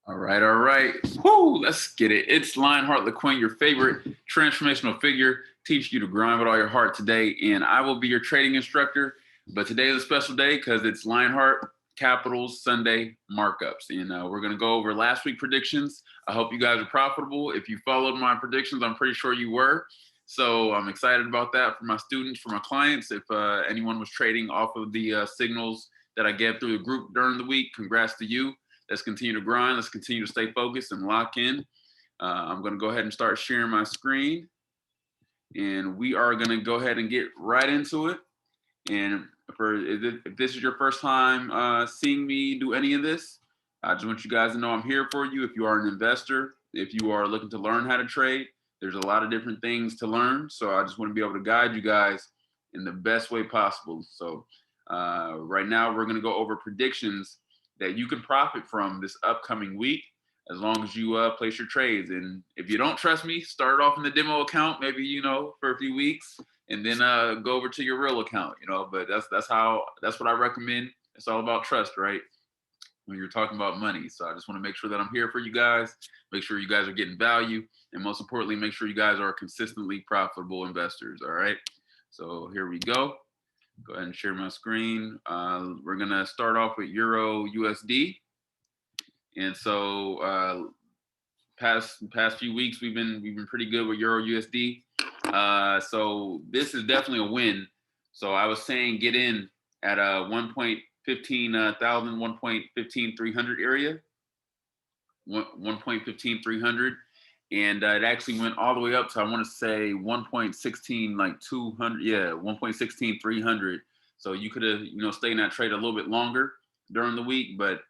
All right, all right. Woo, let's get it. It's Lionheart LeQueen, your favorite transformational figure, teaching you to grind with all your heart today. And I will be your trading instructor. But today is a special day because it's Lionheart Capitals Sunday markups. And we're going to go over last week's predictions. I hope you guys are profitable. If you followed my predictions, I'm pretty sure you were. So I'm excited about that for my students, for my clients. If anyone was trading off of the signals that I gave through the group during the week, congrats to you. Let's continue to grind. Let's continue to stay focused and lock in. I'm going to go ahead and start sharing my screen. And we are going to go ahead and get right into it. And if this is your first time seeing me do any of this, I just want you guys to know I'm here for you. If you are an investor, if you are looking to learn how to trade, there's a lot of different things to learn. So I just want to be able to guide you guys in the best way possible. So right now we're going to go over predictions that you can profit from this upcoming week, as long as you place your trades. And if you don't trust me, start off in the demo account, maybe, for a few weeks, and then go over to your real account, but that's what I recommend. It's all about trust, right? When you're talking about money. So I just want to make sure that I'm here for you guys, make sure you guys are getting value, and most importantly, make sure you guys are consistently profitable investors. All right. So here we go. Go ahead and share my screen. We're gonna start off with Euro USD, and so past few weeks we've been pretty good with Euro USD. So this is definitely a win. So I was saying get in at a 1.15 thousand, 1.15300 area, 1.15300. And it actually went all the way up to, I want to say 1.16, like 200, yeah, 1.16300. So you could have, stayed in that trade a little bit longer during the week, but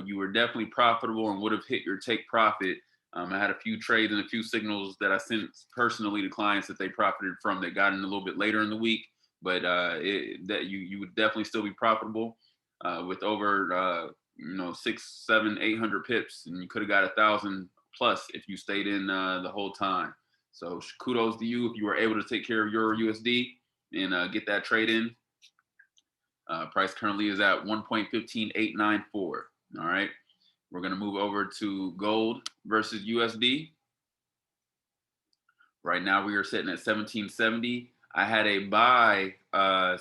you were definitely profitable and would have hit your take profit. I had a few trades and a few signals that I sent personally to clients that they profited from that got in a little bit later in the week, but that you would definitely still be profitable with over 6, 7, 800 pips, and you could have got 1,000 plus if you stayed in the whole time. So kudos to you if you were able to take care of your USD and get that trade in. Price currently is at 1.15894. All right. We're going to move over to gold versus USD. Right now we are sitting at 1770. I had a buy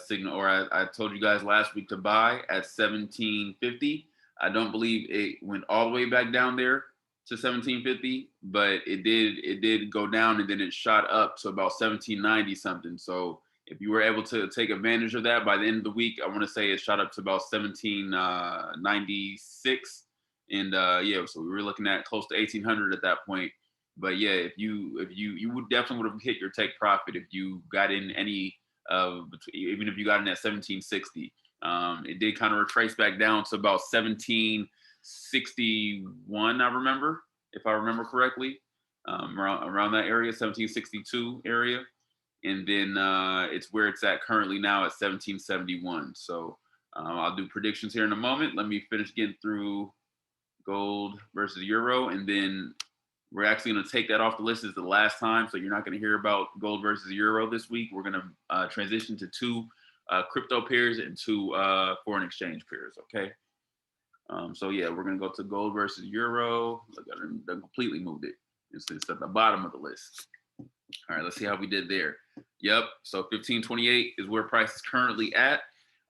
signal, or I told you guys last week to buy at 1750. I don't believe it went all the way back down there to 1750, but it did go down, and then it shot up to about 1790 something. So if you were able to take advantage of that by the end of the week, I want to say it shot up to about 1796. And yeah, so we were looking at close to 1800 at that point. But yeah, if you would definitely have hit your take profit if you got in any even if you got in at 1760. It did kind of retrace back down to about 1761, I remember, if I remember correctly, around that area, 1762 area. And then it's where it's at currently now at 1771. So I'll do predictions here in a moment. Let me finish getting through gold versus euro, and then we're actually going to take that off the list as the last time. So you're not going to hear about gold versus euro this week. We're going to transition to two crypto pairs and two foreign exchange pairs. Okay. So yeah, we're going to go to gold versus euro. Look, I completely moved it. It's at the bottom of the list. All right, let's see how we did there. Yep. So 1528 is where price is currently at.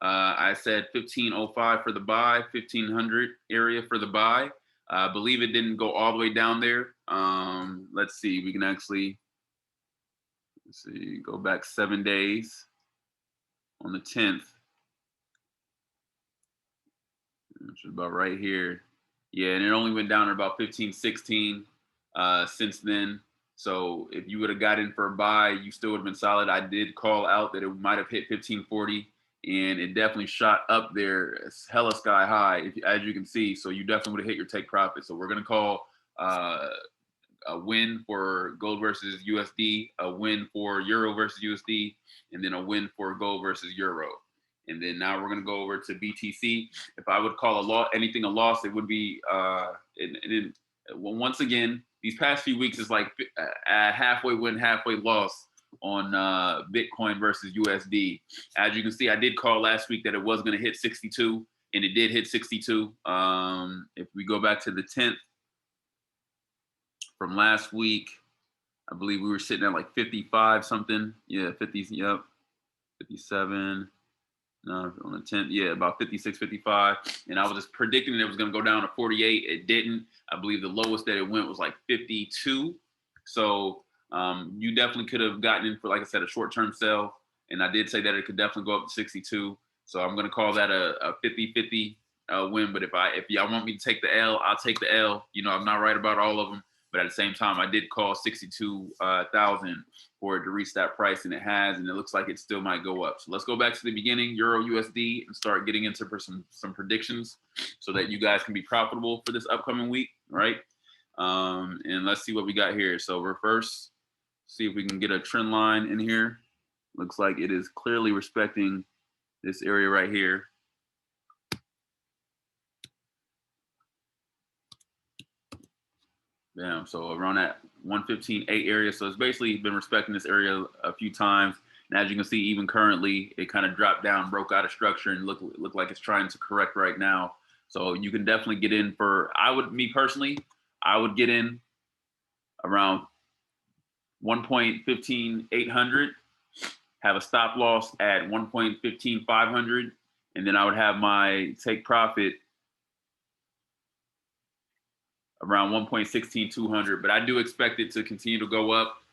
I said 1505 for the buy, 1500 area for the buy. I believe it didn't go all the way down there. Let's see. We can actually go back 7 days on the 10th, which is about right here. Yeah, and it only went down to about 1516 since then. So if you would have got in for a buy, you still would have been solid. I did call out that it might have hit 1540, and it definitely shot up there. It's hella sky high, as you can see. So you definitely would have hit your take profit. So we're going to call a win for gold versus USD, a win for euro versus USD, and then a win for gold versus euro. And then now we're going to go over to BTC. If I would call anything a loss, it would be once again, these past few weeks is like a halfway win, halfway loss on Bitcoin versus USD. As you can see, I did call last week that it was going to hit 62, and it did hit 62. If we go back to the 10th, from last week, I believe we were sitting at like 55 something. Yeah, 50s. Yep, 57. No, on the 10th, yeah, about 56, 55. And I was just predicting it was going to go down to 48. It didn't. I believe the lowest that it went was like 52. So you definitely could have gotten in for, like I said, a short-term sell. And I did say that it could definitely go up to 62. So I'm going to call that a 50-50 win. But if y'all want me to take the L, I'll take the L. You know, I'm not right about all of them. But at the same time, I did call 62,000 for it to reach that price, and it has, and it looks like it still might go up. So let's go back to the beginning, Euro USD, and start getting into some predictions so that you guys can be profitable for this upcoming week, right? And let's see what we got here. So we're first, see if we can get a trend line in here. Looks like it is clearly respecting this area right here. Bam, so around that 115.8 area. So it's basically been respecting this area a few times. And as you can see, even currently, it kind of dropped down, broke out of structure, and look like it's trying to correct right now. So you can definitely get in for, me personally, I would get in around 1.15800, have a stop loss at 1.15500, and then I would have my take profit around 1.16200, but I do expect it to continue to go up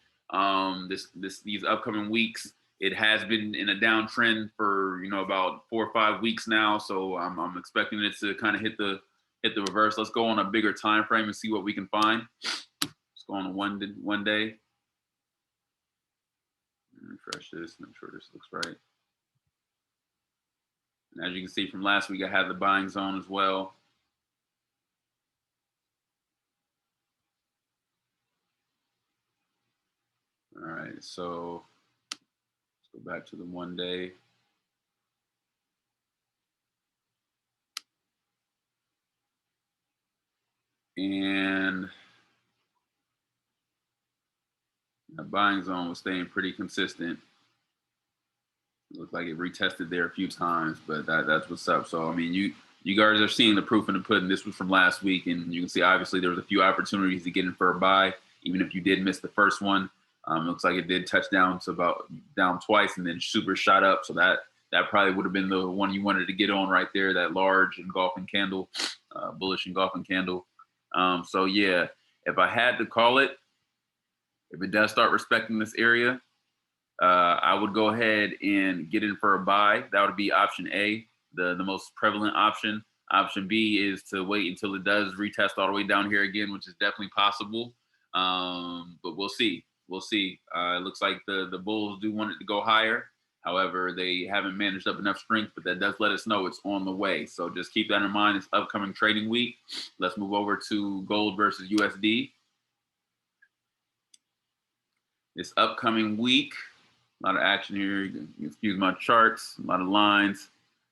these upcoming weeks. It has been in a downtrend for about 4 or 5 weeks now, so I'm expecting it to kind of hit the reverse. Let's go on a bigger time frame and see what we can find. Let's go on one day. Refresh this, make sure this looks right. And as you can see from last week, I had the buying zone as well. All right, so let's go back to the 1 day. And the buying zone was staying pretty consistent. It looked like it retested there a few times, but that's what's up. So, I mean, you guys are seeing the proof in the pudding. This was from last week, and you can see obviously there was a few opportunities to get in for a buy, even if you did miss the first one. It looks like it did touch down to about down twice and then super shot up. So that probably would have been the one you wanted to get on right there, that large engulfing candle, bullish engulfing candle. So, yeah, if I had to call it, if it does start respecting this area, I would go ahead and get in for a buy. That would be option A, the most prevalent option. Option B is to wait until it does retest all the way down here again, which is definitely possible. But we'll see. We'll see. It looks like the Bulls do want it to go higher. However, they haven't managed up enough strength, but that does let us know it's on the way. So just keep that in mind. It's upcoming trading week. Let's move over to gold versus USD. This upcoming week, a lot of action here. You can excuse my charts, a lot of lines,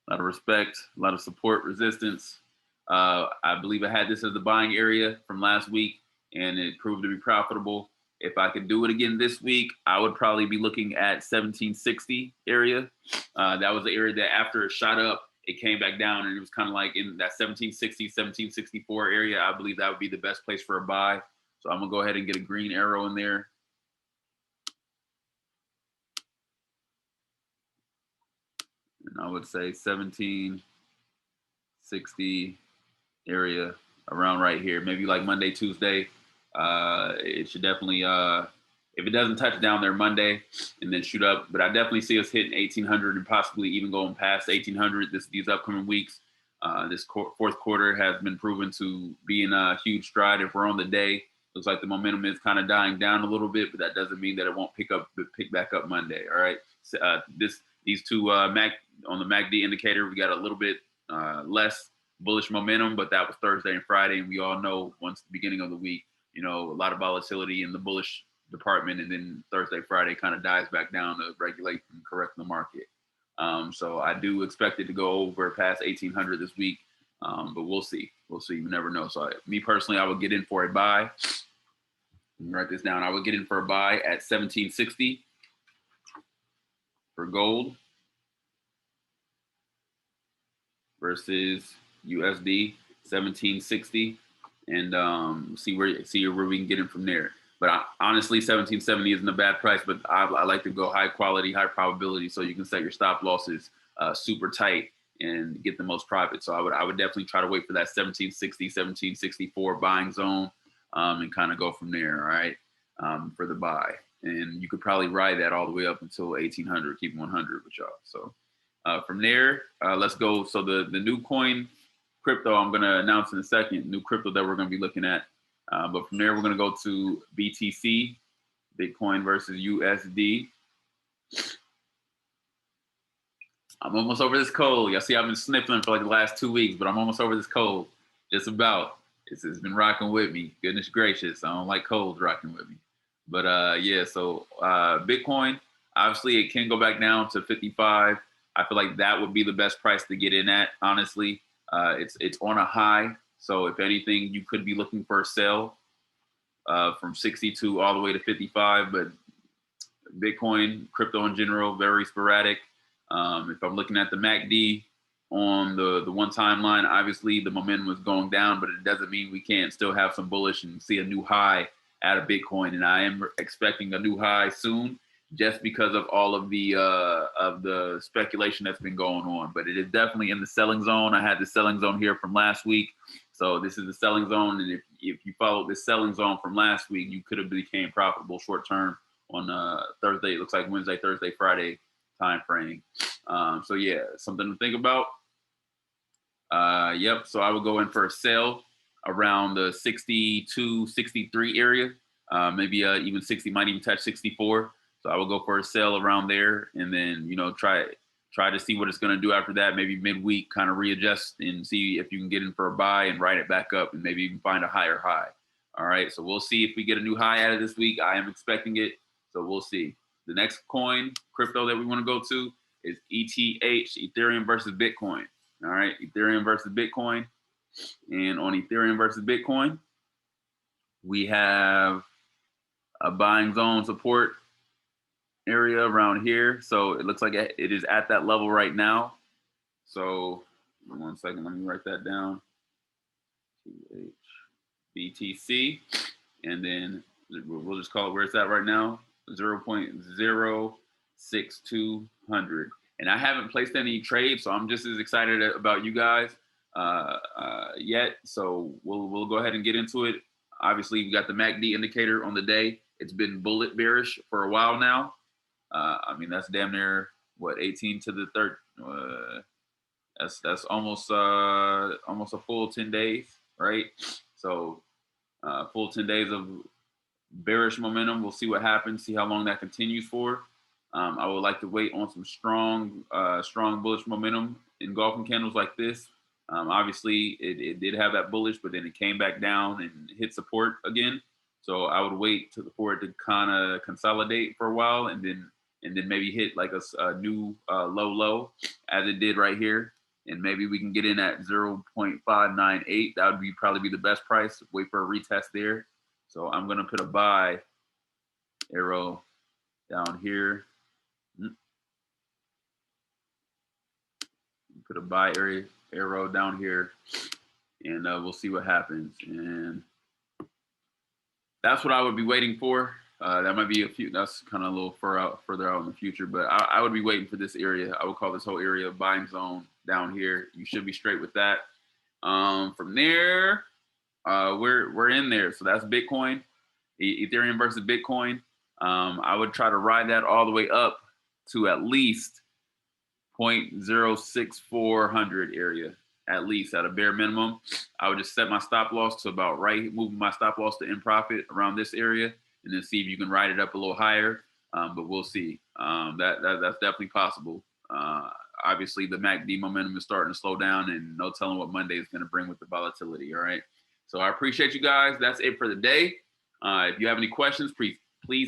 a lot of respect, a lot of support, resistance. I believe I had this as the buying area from last week, and it proved to be profitable. If I could do it again this week, I would probably be looking at 1760 area. That was the area that after it shot up, it came back down, and it was kind of like in that 1760, 1764 area. I believe that would be the best place for a buy. So I'm going to go ahead and get a green arrow in there. And I would say 1760 area around right here, maybe like Monday, Tuesday. It should definitely, if it doesn't touch down there Monday and then shoot up, but I definitely see us hitting 1800 and possibly even going past 1800 these upcoming weeks. This fourth quarter has been proven to be in a huge stride. If we're on the day, looks like the momentum is kind of dying down a little bit, but that doesn't mean that it won't pick back up Monday. All right. These two on the MACD indicator, we got a little bit less bullish momentum, but that was Thursday and Friday, and we all know once the beginning of the week, a lot of volatility in the bullish department, and then Thursday, Friday kind of dies back down to regulate and correct the market. So I do expect it to go over past 1800 this week, but we'll see. We'll see. You never know. So me personally, I would get in for a buy. Write this down. I would get in for a buy at 1760 for gold versus USD, 1760. and see where we can get in from there. But honestly, 1770 isn't a bad price, but I like to go high quality, high probability, so you can set your stop losses super tight and get the most profit. So I would definitely try to wait for that 1760, 1764 buying zone, and kind of go from there. All right, for the buy, and you could probably ride that all the way up until 1800, keep 100 with y'all. So from there, let's go. So the new coin crypto I'm going to announce in a second, new crypto that we're going to be looking at. But from there, we're going to go to BTC, Bitcoin versus USD. I'm almost over this cold. Y'all see, I've been sniffling for like the last 2 weeks, but I'm almost over this cold. Just about. It's been rocking with me. Goodness gracious. I don't like colds rocking with me. But yeah, so Bitcoin, obviously it can go back down to 55. I feel like that would be the best price to get in at, honestly. It's on a high. So if anything, you could be looking for a sell from 62 all the way to 55. But Bitcoin, crypto in general, very sporadic. If I'm looking at the MACD on the one timeline, obviously the momentum is going down, but it doesn't mean we can't still have some bullish and see a new high out of Bitcoin. And I am expecting a new high soon, just because of all of the speculation that's been going on. But it is definitely in the selling zone. I had the selling zone here from last week. So this is the selling zone. And if you followed this selling zone from last week, you could have became profitable short term on Thursday. It looks like Wednesday, Thursday, Friday time frame. So yeah, something to think about. Yep. So I would go in for a sell around the 62, 63 area. Maybe even 60, might even touch 64. So I will go for a sell around there, and then, you know, try to see what it's going to do after that. Maybe midweek, kind of readjust and see if you can get in for a buy and ride it back up, and maybe even find a higher high. All right. So we'll see if we get a new high out of this week. I am expecting it. So we'll see. The next coin, crypto that we want to go to is ETH, Ethereum versus Bitcoin. All right. Ethereum versus Bitcoin. And on Ethereum versus Bitcoin, we have a buying zone support area around here. So it looks like it is at that level right now. So 1 second, let me write that down. BTC, and then we'll just call it where it's at right now, 0.06200. And I haven't placed any trades, so I'm just as excited about you guys yet. So we'll go ahead and get into it. Obviously, we got the MACD indicator on the day. It's been bullet bearish for a while now. I mean, that's damn near what, 18 to the third. That's almost a full 10 days, right? So full 10 days of bearish momentum. We'll see what happens. See how long that continues for. I would like to wait on some strong bullish momentum engulfing candles like this. Obviously, it did have that bullish, but then it came back down and hit support again. So I would wait for it to kind of consolidate for a while, and then maybe hit like a new low as it did right here. And maybe we can get in at 0.598. That would probably be the best price. Wait for a retest there. So I'm going to put a buy arrow down here. Put a buy arrow down here, and we'll see what happens. And that's what I would be waiting for. That might be that's kind of a little further out in the future, but I would be waiting for this area. I would call this whole area a buying zone down here. You should be straight with that. From there, we're in there. So that's Bitcoin, Ethereum versus Bitcoin. I would try to ride that all the way up to at least 0.06400 area, at least at a bare minimum. I would just set my stop loss to about right, moving my stop loss to in profit around this area, and then see if you can ride it up a little higher. But we'll see. That's definitely possible. Obviously, the MACD momentum is starting to slow down, and no telling what Monday is going to bring with the volatility. All right. So I appreciate you guys. That's it for the day. If you have any questions, please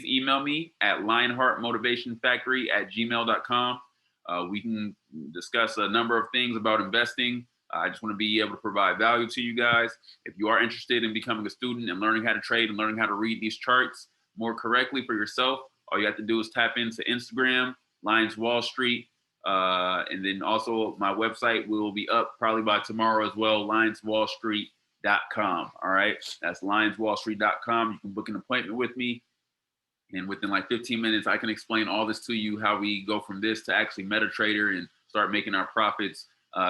email me at lionheartmotivationfactory@gmail.com. We can discuss a number of things about investing. I just want to be able to provide value to you guys. If you are interested in becoming a student and learning how to trade and learning how to read these charts more correctly for yourself, all you have to do is tap into Instagram, Lions Wall Street. And then also my website will be up probably by tomorrow as well, lionswallstreet.com. All right. That's lionswallstreet.com. You can book an appointment with me. And within like 15 minutes, I can explain all this to you, how we go from this to actually MetaTrader and start making our profits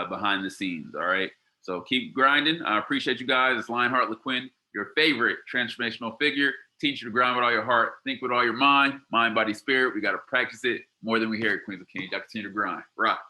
behind the scenes. All right. So keep grinding. I appreciate you guys. It's Lionheart LeQuinn, your favorite transformational figure. Teach you to grind with all your heart, think with all your mind, body, spirit. We got to practice it more than we hear it, Queens of Kings. Y'all continue to grind. Rock.